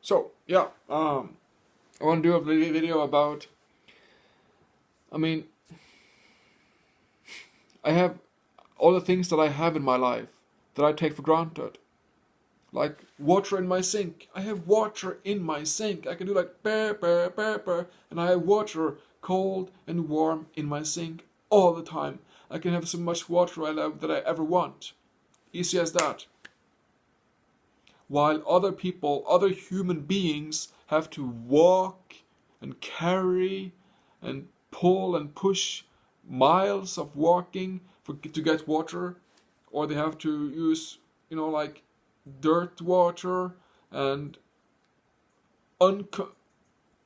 So yeah, I want to do a video about. I mean, I have all the things that I have in my life that I take for granted, like water in my sink. I have water in my sink. I can do like bear, bear, bear, bear, and I have water, cold and warm, in my sink all the time. I can have so much water I love that I ever want. Easy as that. While other people, other human beings, have to walk and carry and pull and push miles of walking to get water, or they have to use, like dirt water and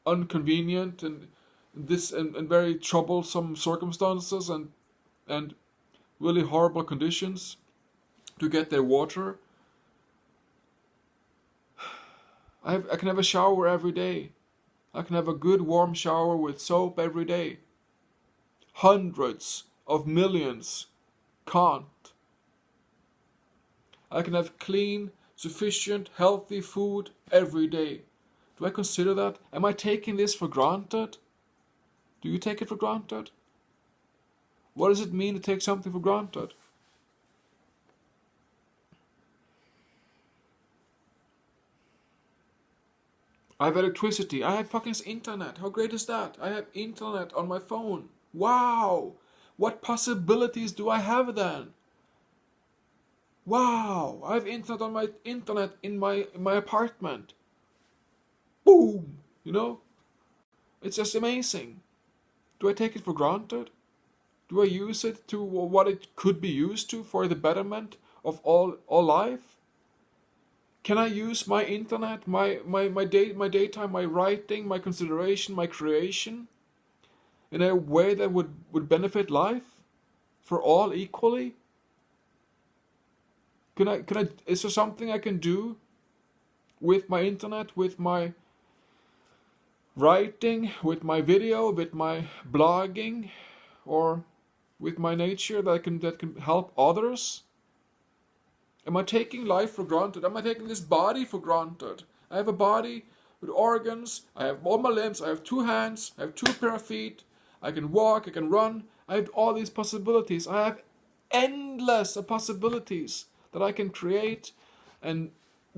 unconvenient and very troublesome circumstances and really horrible conditions to get their water. I can have a shower every day. I can have a good warm shower with soap every day. Hundreds of millions can't. I can have clean, sufficient, healthy food every day. Do I consider that? Am I taking this for granted? Do you take it for granted? What does it mean to take something for granted? I have electricity. I have fucking internet. How great is that? I have internet on my phone. Wow! What possibilities do I have then? Wow! I have internet in my apartment. Boom! It's just amazing. Do I take it for granted? Do I use it to what it could be used to for the betterment of all life? Can I use my internet, my daytime, my writing, my consideration, my creation in a way that would benefit life for all equally? Is there something I can do with my internet, with my writing, with my video, with my blogging, or with my nature that can help others? Am I taking life for granted? Am I taking this body for granted? I have a body with organs. I have all my limbs. I have 2 hands. I have 2 pair of feet. I can walk. I can run. I have all these possibilities. I have endless possibilities that I can create and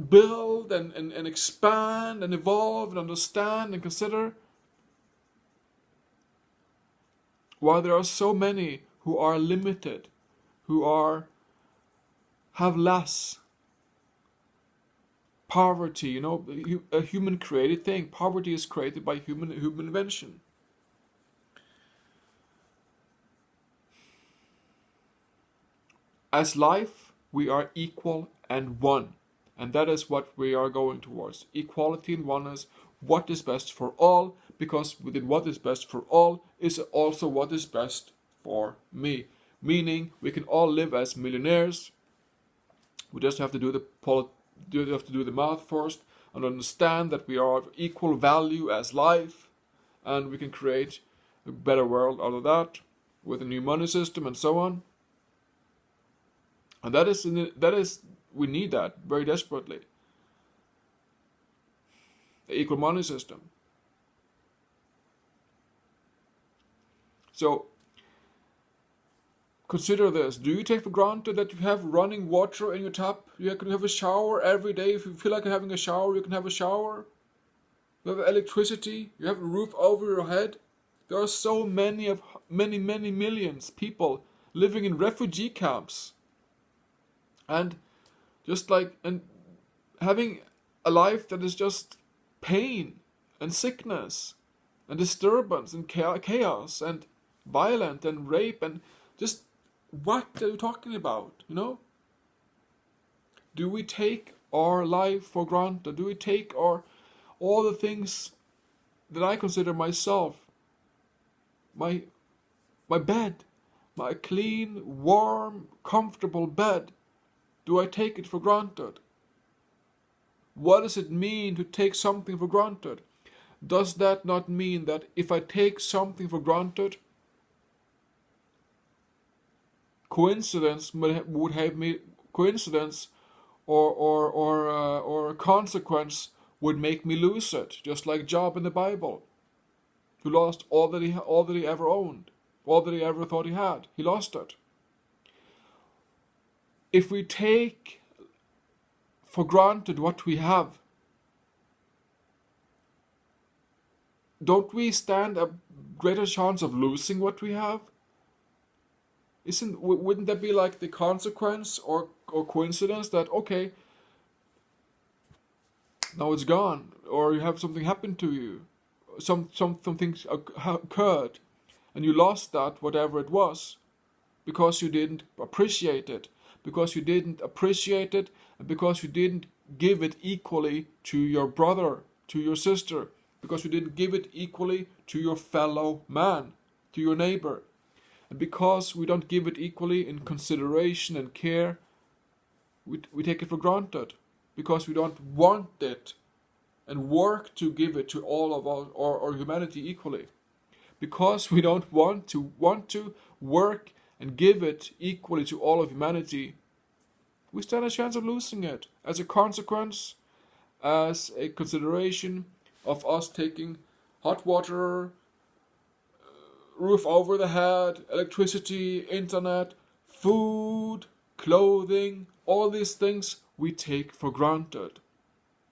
build and expand and evolve and understand and consider. While there are so many who are limited, who have less. Poverty, a human created thing. Poverty is created by human invention. As life, we are equal and one. And that is what we are going towards. Equality and oneness, what is best for all, because within what is best for all is also what is best for me. Meaning, we can all live as millionaires. We just have to do the math first and understand that we are of equal value as life, and we can create a better world out of that with a new money system and so on. And that is we need that very desperately. The equal money system. So consider this. Do you take for granted that you have running water in your tap? You can have a shower every day. If you feel like having a shower, you can have a shower. You have electricity. You have a roof over your head. There are so many millions people living in refugee camps. And having a life that is just pain and sickness and disturbance and chaos and violent and rape and just what are you talking about, Do we take our life for granted? Do we take all the things that I consider myself, my bed, my clean, warm, comfortable bed, do I take it for granted? What does it mean to take something for granted? Does that not mean that if I take something for granted, coincidence or consequence would make me lose it, just like Job in the Bible, who lost all that he ever owned, all that he ever thought he had. He lost it. If we take for granted what we have, don't we stand a greater chance of losing what we have? Wouldn't that be like the consequence or coincidence that, okay, now it's gone, or you have something happen to you, something occurred, and you lost that, whatever it was, because you didn't appreciate it, and because you didn't give it equally to your brother, to your sister, because you didn't give it equally to your fellow man, to your neighbor. And because we don't give it equally in consideration and care, we take it for granted, because we don't want it and work to give it to all of our humanity equally. Because we don't want to work and give it equally to all of humanity, we stand a chance of losing it as a consequence, as a consideration of us taking hot water, roof over the head, electricity, internet, food, clothing, all these things we take for granted.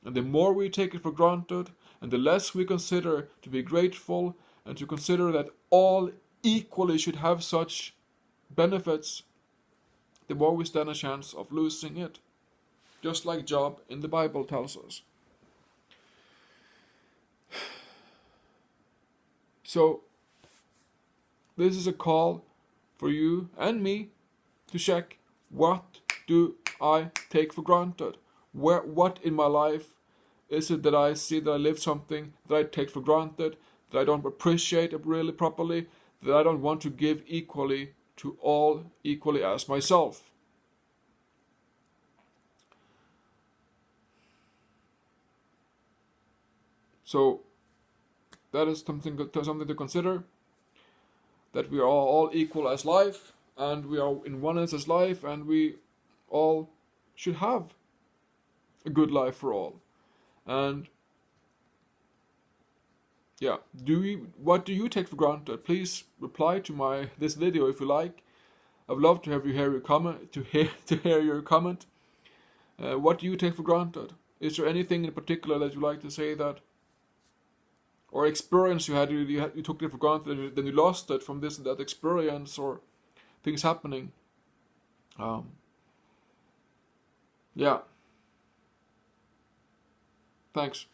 And the more we take it for granted, and the less we consider to be grateful, and to consider that all equally should have such benefits, the more we stand a chance of losing it. Just like Job in the Bible tells us. So, this is a call for you and me to check, what do I take for granted? What in my life is it that I see that I live something that I take for granted, that I don't appreciate it really properly, that I don't want to give equally to all equally as myself? So that is something to consider, that we are all equal as life, and we are in oneness as life, and we all should have a good life for all. And yeah, what do you take for granted? Please reply to this video if you like. I'd love to have you hear your comment. To hear your comment. What do you take for granted? Is there anything in particular that you like to say, that, or experience you had, you took it for granted, and then you lost it from this and that experience, or things happening? Yeah. Thanks.